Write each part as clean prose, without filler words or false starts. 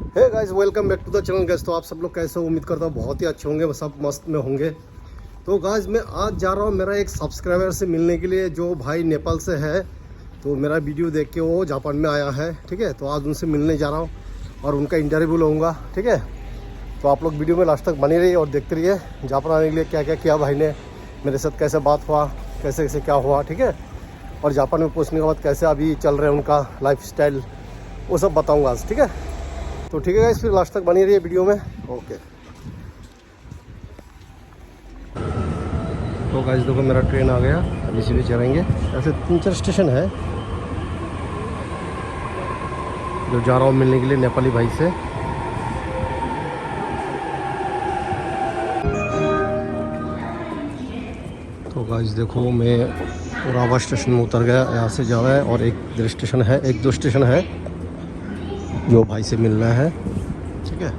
Hey guys, welcome back to the channel guys. तो आप सब लोग कैसे हो? उम्मीद करता हूँ बहुत ही अच्छे होंगे, सब मस्त में होंगे। तो गाइस मैं आज जा रहा हूँ मेरा एक सब्सक्राइबर से मिलने के लिए, जो भाई नेपाल से है। तो मेरा वीडियो देख के वो जापान में आया है, ठीक है। तो आज उनसे मिलने जा रहा हूँ और उनका इंटरव्यू लूँगा, ठीक है। तो आप लोग वीडियो में लास्ट तक बनी रहिए और देखते रहिए जापान आने के लिए क्या क्या किया भाई ने, मेरे साथ कैसे बात हुआ, कैसे कैसे क्या हुआ, ठीक है। और जापान में पहुँचने के बाद कैसे अभी चल रहे हैं उनका लाइफ स्टाइल, वो सब बताऊँगा आज, ठीक है। तो ठीक है गाइस, फिर लास्ट तक बनी रही है वीडियो में। ओके। तो गाइस देखो मेरा ट्रेन आ गया, अभी इसी पे चलेंगे। ऐसे 3-4 स्टेशन है जो जा रहा हूँ मिलने के लिए नेपाली भाई से। तो गाइस देखो मैं उरावा स्टेशन में उतर गया, यहाँ से जा रहा है। और एक दो स्टेशन है जो भाई से मिलना है, ठीक है।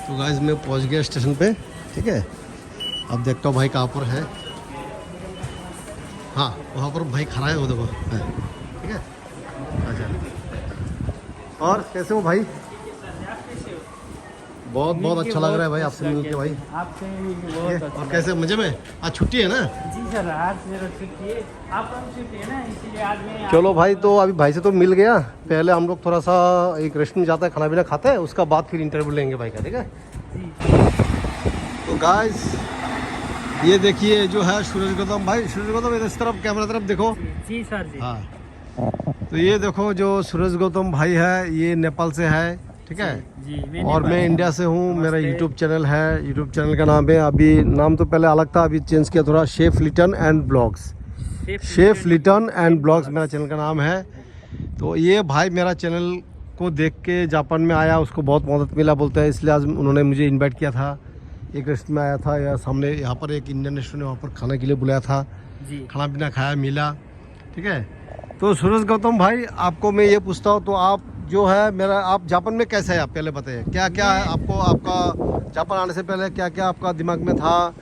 तो गाइस मैं पहुंच गया स्टेशन पे, ठीक है। अब देखता हूँ भाई कहाँ पर है। हाँ, वहाँ पर भाई खड़ा है, वो देखो है, ठीक है। अच्छा, और कैसे हो भाई? बहुत बहुत अच्छा लग रहा है भाई आपसे मिलके भाई। आपसे भी बहुत अच्छा। और कैसे, मजे में? आज छुट्टी है ना? जी सर, आज मेरा छुट्टी है, आपका भी छुट्टी है ना, इसीलिए आज मैं। चलो भाई, तो अभी भाई से तो मिल गया। पहले हम लोग थोड़ा सा एक रेस्टोरेंट में जाता है, खाना पीना खाते हैं, उसका बाद फिर इंटरव्यू लेंगे भाई का, ठीक है। तो गाइस ये देखिए जो है सूरज गौतम भाई। सूरज गौतम इस तरफ, कैमरा तरफ देखो। जी सर जी। हाँ, तो ये देखो जो सूरज गौतम भाई है, ये नेपाल से है, ठीक है। जी, और मैं इंडिया से हूँ। मेरा यूट्यूब चैनल है, यूट्यूब चैनल का नाम है, अभी नाम तो पहले अलग था, अभी चेंज किया थोड़ा, chef Liton and blogs. Chef Liton and blogs मेरा चैनल का नाम है। तो ये भाई मेरा चैनल को देख के जापान में आया, उसको बहुत मदद मिला बोलते हैं, इसलिए आज उन्होंने मुझे इनवाइट किया था। एक रेस्टोरेंट में आया था, या सामने यहाँ पर एक इंडियन रेस्टोरेंट है, वहाँ पर खाने के लिए बुलाया था जी। खाना पीना खाया, मिला, ठीक है। तो सूरज गौतम भाई, आपको मैं ये पूछता हूँ, तो आप जो है मेरा, आप जापान में कैसे है आप पहले बताइए। क्या क्या है आपको, आपका जापान आने से पहले क्या क्या आपका दिमाग में था,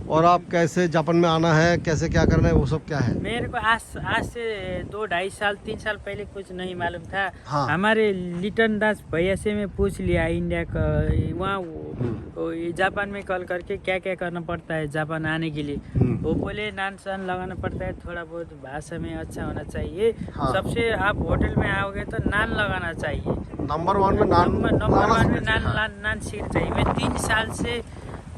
और आप कैसे जापान में आना है, कैसे क्या करना है, वो सब क्या है? मेरे को आज से 2-2.5 साल 3 साल पहले कुछ नहीं मालूम था। हाँ। हमारे लिटन दास भैया से मैं पूछ लिया इंडिया का, वहाँ जापान में कॉल करके क्या क्या करना पड़ता है जापान आने के लिए। वो बोले नान सान लगाना पड़ता है, थोड़ा बहुत भाषा में अच्छा होना चाहिए। हाँ। सबसे आप होटल में आओगे तो नान लगाना चाहिए, नंबर 1 में नान, नंबर 1 में नान सीख चाहिए। मैं 3 साल से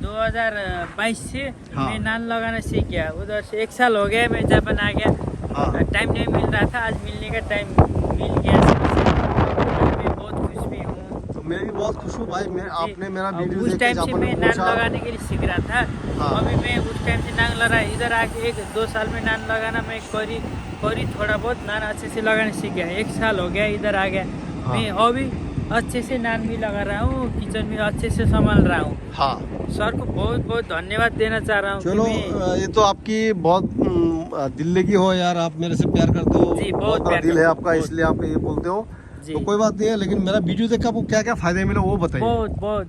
2022 से हाँ। मैं नान लगाना सीख गया। उधर से 1 साल हो गया मैं जापान आ गया। हाँ। टाइम नहीं मिल रहा था, आज मिलने का टाइम मिल गया। मैं बहुत खुश भी हूँ। तो मैं भी बहुत खुश हूँ भाई। आपने मेरा वीडियो उस देख के टाइम से जापान मैं में नान पूछा। लगाने के लिए सीख रहा था। हाँ। अभी मैं उस टाइम से नान लगा, इधर आके 1-2 साल में नान लगाना मैं करी थोड़ा बहुत नान अच्छे से लगाने सीख गया। 1 साल हो गया इधर आ गया। हाँ। मैं अभी अच्छे से नान भी लगा रहा हूँ, किचन में अच्छे से संभाल रहा हूँ। हाँ, सर को बहुत बहुत धन्यवाद देना चाह रहा हूँ। चलो ये तो आपकी बहुत दिल लगी हो यार, आप मेरे से प्यार करते हो जी, बहुत बड़ा प्यार दिल है करता हूँ, आपका, इसलिए आप ये बोलते हो। जी। तो कोई बात नहीं है, लेकिन मेरा वीडियो देख के आपको क्या क्या फायदे मिले वो बताइए। बहुत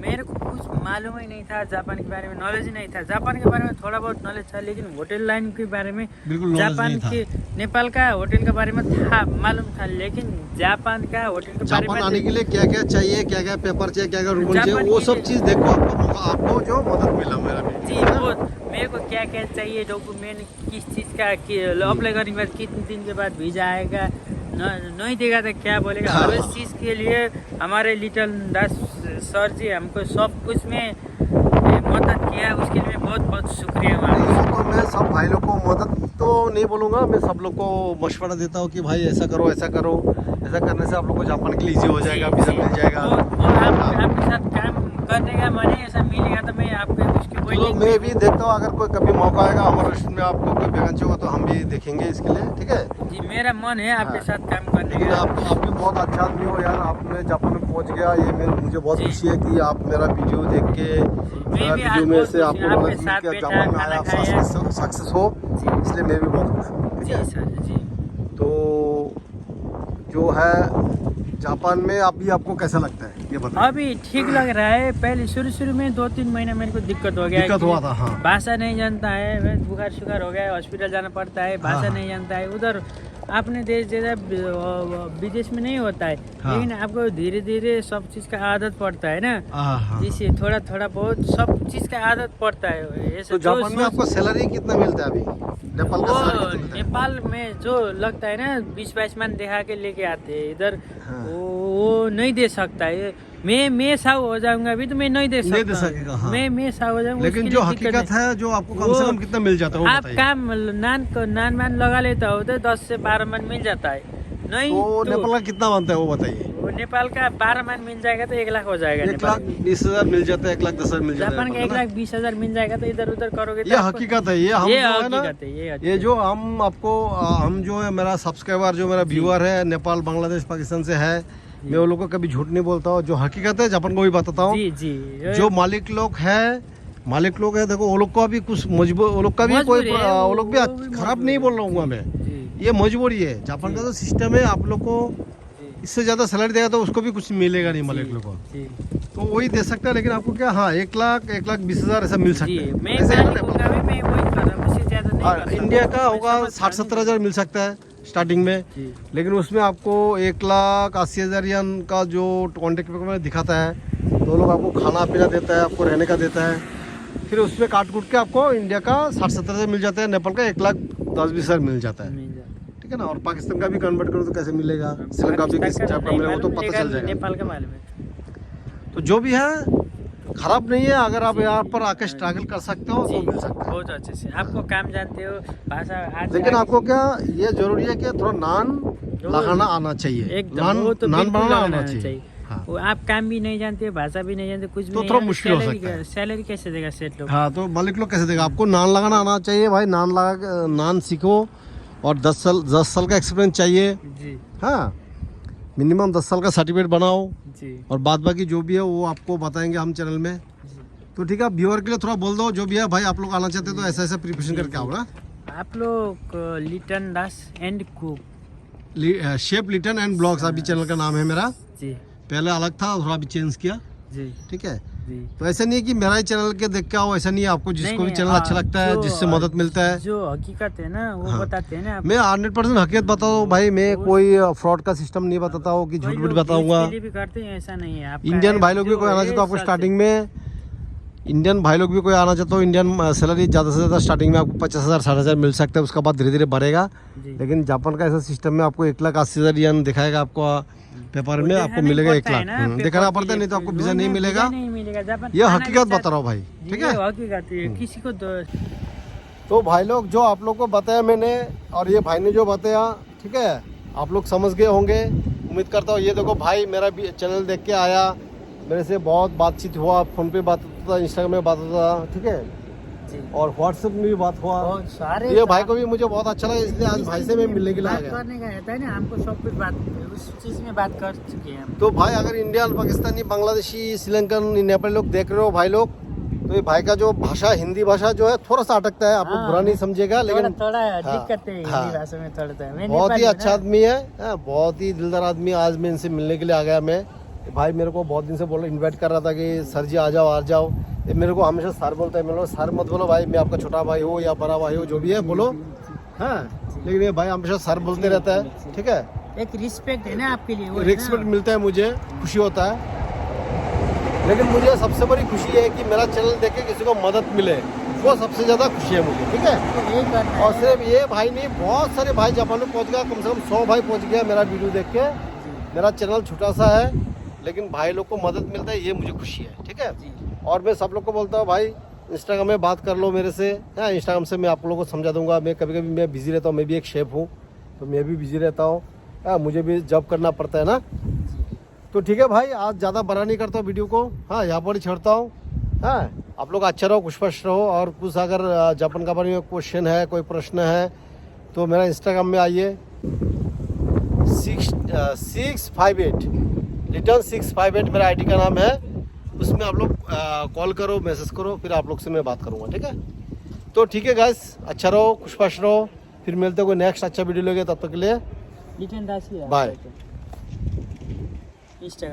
मेरे को कुछ मालूम ही नहीं था जापान के बारे में, नॉलेज ही नहीं था। जापान के बारे में थोड़ा बहुत नॉलेज था, लेकिन होटल लाइन के बारे में, बिल्कुल नॉलेज जापान नहीं था। के नेपाल का होटल के बारे में था, मालूम था, लेकिन जापान का होटल के बारे जापान में आने के लिए क्या क्या चाहिए, क्या क्या पेपर चाहिए, क्या क्या रूल चाहिए, जापान वो के सब लिए- चीज़ देखो, आपको जो मदद मिला मेरा भी। जी बहुत। मेरे को क्या क्या चाहिए डॉक्यूमेंट, किस चीज़ का अप्लाई करने के बाद कितने दिन के बाद वीजा आएगा, नहीं देगा तो क्या बोलेगा, हाँ। हर इस चीज़ के लिए हमारे लिटल दास सर जी हमको सब कुछ में मदद किया। उसके लिए बहुत बहुत शुक्रिया नहीं, तो मैं सब भाई लोग को मदद तो नहीं बोलूँगा, मैं सब लोग को मशवरा देता हूँ कि भाई ऐसा करो, ऐसा करो, ऐसा करने से आप लोग को जापान के लिए ईजी हो जाएगा, वीज़ा मिल जाएगा। आपके साथ काम करने का मन है, ऐसा मिलेगा तो मैं आपके उसकी कोई चलो लिंक मैं भी देखता हूँ, अगर कोई कभी मौका आएगा हमारे रेस्टोरेंट में, आपको कोई वैकेंसी होगा तो हम भी देखेंगे इसके लिए, ठीक है। जी, मेरा मन है आपके हाँ। साथ काम करने लेकिन का। आप भी बहुत अच्छा आदमी हो यार, आपने जापान में पहुंच गया, ये मुझे बहुत जी। खुशी है कि आप मेरा वीडियो देख के, मेरा भी आज वीडियो में बहुत से खुश हूँ, आपको आपके मदद साथ मिल के बैठा, जापान में खाना आया, खाया। सक्सेस हो, जी। इसलिए मैं भी बहुत खुश हूँ, ठीक जी है। सर जी। तो जो है जापान में अभी आपको कैसा लगता है ये बताइए। अभी ठीक लग रहा है। पहले शुरू में 2-3 महीने मेरे को दिक्कत हो गया। दिक्कत हुआ था, हाँ। भाषा नहीं जानता है, बुखार शुखार हो गया है, हॉस्पिटल जाना पड़ता है, भाषा नहीं जानता है। उधर अपने देश जैसा विदेश में नहीं होता है, लेकिन आपको धीरे धीरे सब चीज का आदत पड़ता है ना, जिससे थोड़ा बहुत सब चीज का आदत पड़ता है। तो जापान में आपको सैलरी कितना मिलता है अभी? नेपाल का सैलरी कितना मिलता है? नेपाल में जो लगता है ना 20-22 मान दिखा के लेके आते हैं इधर, वो नहीं दे सकता है। मैं साहु हो जाऊंगा अभी तो मैं नहीं दे सकता। नहीं दे सकेगा, हाँ। मैं साहु हो जाऊंगा। लेकिन जो हकीकत है, जो आपको कम से कम कितना मिल जाता है वो आप बताइए। काम नान मान लगा लेता हो तो 10 से 12 मन मिल जाता है। नहीं तो नेपाल का कितना बनता है वो बताइए। वो नेपाल का 12 मन मिल जाएगा तो 1 लाख हो जाएगा। 1,20,000 मिल जाता है, 1,10,000 मिल जाता है। जापान का 1,20,000 मिल जाएगा तो इधर उधर करोगे तो ये हकीकत है। ये हम जो है ना, हकीकत ये जो हम जो है, मेरा सब्सक्राइबर जो मेरा व्यूअर है नेपाल, बांग्लादेश, पाकिस्तान से है, मैं वो लोग को कभी झूठ नहीं बोलता हूँ। जो हकीकत है जापान को भी बताता हूँ। जो मालिक लोग है देखो, वो लोग को भी कुछ मजबूर, वो लोग का भी कोई, वो लोग भी खराब नहीं बोल रहा हूँ मैं, ये मजबूरी है। जापान का जो सिस्टम है, आप लोग को इससे ज्यादा सैलरी देगा तो उसको भी कुछ मिलेगा नहीं मालिक लोग को, तो वही दे सकता है। लेकिन आपको क्या, हाँ, 1,20,000 ऐसा मिल सकता है। इंडिया का होगा 60-70 मिल सकता है स्टार्टिंग में, लेकिन उसमें आपको 1,80,000 यन का जो कॉन्टेक्ट में दिखाता है, तो लोग आपको खाना पीना देता है, आपको रहने का देता है। फिर उसमें काट कूट के आपको इंडिया का 60-70 मिल जाता है, नेपाल का 1,10,000-20,000 मिल जाता है, ठीक है ना। और पाकिस्तान का भी कन्वर्ट करो तो कैसे मिलेगा, श्रीलंका भी किस टाइप का मिलेगा वो तो पता चल जाएगा। नेपाल का मालूम है। तो जो भी है खराब नहीं है, अगर आप यहाँ पर आके स्ट्रगल कर सकते हो तो मिल सकता है। बहुत अच्छे से आपको काम जानते हो, भाषा। लेकिन आपको क्या ये जरूरी है कि थोड़ा नान लगाना आना चाहिए, नान बनाना आना चाहिए। हाँ। वो आप काम भी नहीं जानते, भाषा भी नहीं जानते, कुछ भी तो थोड़ा मुश्किल हो सकता है। सैलरी कैसे देगा सेट लोग? हाँ, तो मालिक लोग कैसे देगा? आपको नान लगाना आना चाहिए भाई, नान सीखो, और 10 साल का एक्सपीरियंस चाहिए जी। हाँ, मिनिमम 10 साल का सर्टिफिकेट बनाओ जी। और बाद बाकी जो भी है वो आपको बताएंगे हम चैनल में। तो ठीक है, व्यूअर के लिए थोड़ा बोल दो, जो भी है भाई, आप लोग आना चाहते हो तो ऐसा प्रिपरेशन करके आओ ना। आप लोग Liton Das and cook, chef Liton and blogs अभी चैनल का नाम है मेरा जी। पहले अलग था, थोड़ा अभी चेंज किया जी। ठीक है जी। तो ऐसा नहीं है कि मेरा ही चैनल के देख के आओ, ऐसा नहीं है। आपको जिसको भी चैनल अच्छा लगता है, जिससे मदद मिलता है, जो हकीकत है ना वो बताते हैं ना। मैं 100% हकीकत बताता हूँ भाई। मैं कोई फ्रॉड का सिस्टम नहीं बताता हूँ कि झूठ मूठ बताऊंगा। भी करते हैं, ऐसा नहीं है। इंडियन भाई लोग भी कोई आना चाहते हो, आपको स्टार्टिंग में इंडियन भाई लोग भी कोई आना चाहते हो, इंडियन सैलरी ज़्यादा से ज़्यादा स्टार्टिंग में आपको 50,000 60,000 मिल सकता है, उसका बाद धीरे धीरे बढ़ेगा। लेकिन जापान का ऐसा सिस्टम में आपको 1,80,000 यन दिखाएगा आपको पेपर में, आपको मिलेगा 1 लाख दिखाना पड़ता है, नहीं तो आपको वीजा नहीं मिलेगा। ये हकीकत बता रहा हूँ भाई, ठीक है। किसी को तो भाई लोग जो आप लोग को बताया मैंने, और ये भाई ने जो बताया, ठीक है, आप लोग समझ गए होंगे उम्मीद करता हूँ। ये देखो भाई मेरा भी चैनल देख के आया, मेरे से बहुत बातचीत हुआ, फ़ोन पे बात होता था, इंस्टाग्राम में बात होता था, ठीक है, और व्हाट्सएप में भी बात हुआ। ये भाई को भी मुझे बहुत अच्छा लगा, इसलिए आज भाई से मैं मिलने के लिए आ गया। करने का रहता है ना, हमको सब कुछ बात उस चीज़ में बात कर चुके हैं। तो भाई अगर इंडियन, पाकिस्तानी, बांग्लादेशी, श्रीलंकन, नेपाली लोग देख रहे हो भाई लोग, तो ये भाई का जो भाषा, हिंदी भाषा जो है थोड़ा सा अटकता है, आप लोग बुरा नहीं समझिएगा, लेकिन थोड़ा दिक्कत है हिंदी भाषा में थोड़ा। बहुत ही अच्छा आदमी है, बहुत ही दिलदार आदमी। आज मैं इनसे मिलने के लिए आ गया। मैं भाई मेरे को बहुत दिन से बोल इन्वाइट कर रहा था कि सर जी आ जाओ। ये मेरे को हमेशा सर बोलता है। मेरे सर मत बोलो भाई, मैं आपका छोटा भाई हो या बड़ा भाई हो, जो भी है बोलो, हाँ, लेकिन ये भाई हमेशा सर बोलते रहता है, ठीक है। एक रिस्पेक्ट है ना आपके लिए, रिस्पेक्ट मिलता है, मुझे खुशी होता है। लेकिन मुझे सबसे बड़ी खुशी है कि मेरा चैनल देख के किसी को मदद मिले, वो सबसे ज़्यादा खुशी है मुझे, ठीक है। और सिर्फ ये भाई नहीं, बहुत सारे भाई जापान में पहुंच गया, कम से कम 100 भाई पहुंच गया मेरा वीडियो देख के। मेरा चैनल छोटा सा है, लेकिन भाई लोग को मदद मिलता है, ये मुझे खुशी है, ठीक है। और मैं सब लोग को बोलता हूँ भाई, इंस्टाग्राम में बात कर लो मेरे से, हाँ, इंस्टाग्राम से मैं आप लोगों को समझा दूंगा। मैं कभी कभी मैं बिजी रहता हूँ, मैं भी एक शेफ हूँ, तो मैं भी बिजी रहता हूँ, हाँ, मुझे भी जॉब करना पड़ता है ना। तो ठीक है भाई, आज ज़्यादा बड़ा नहीं करता हूँ वीडियो को, हाँ, यहाँ पर ही छोड़ता हूँ। हाँ, आप लोग अच्छा रहो, खुशफश रहो, और कुछ अगर जापान का बारे में क्वेश्चन है, कोई प्रश्न है, तो मेरा इंस्टाग्राम में आइए, 658 लिटन 658 मेरा आईडी का नाम है। उसमें आप लोग कॉल करो, मैसेज करो, फिर आप लोग से मैं बात करूँगा, ठीक है। तो ठीक है गाइस, अच्छा रहो, खुशफश रहो, फिर मिलते हैं कोई नेक्स्ट अच्छा वीडियो लेके, तब तक के लिए लिटन दास बाय। 20 টাকা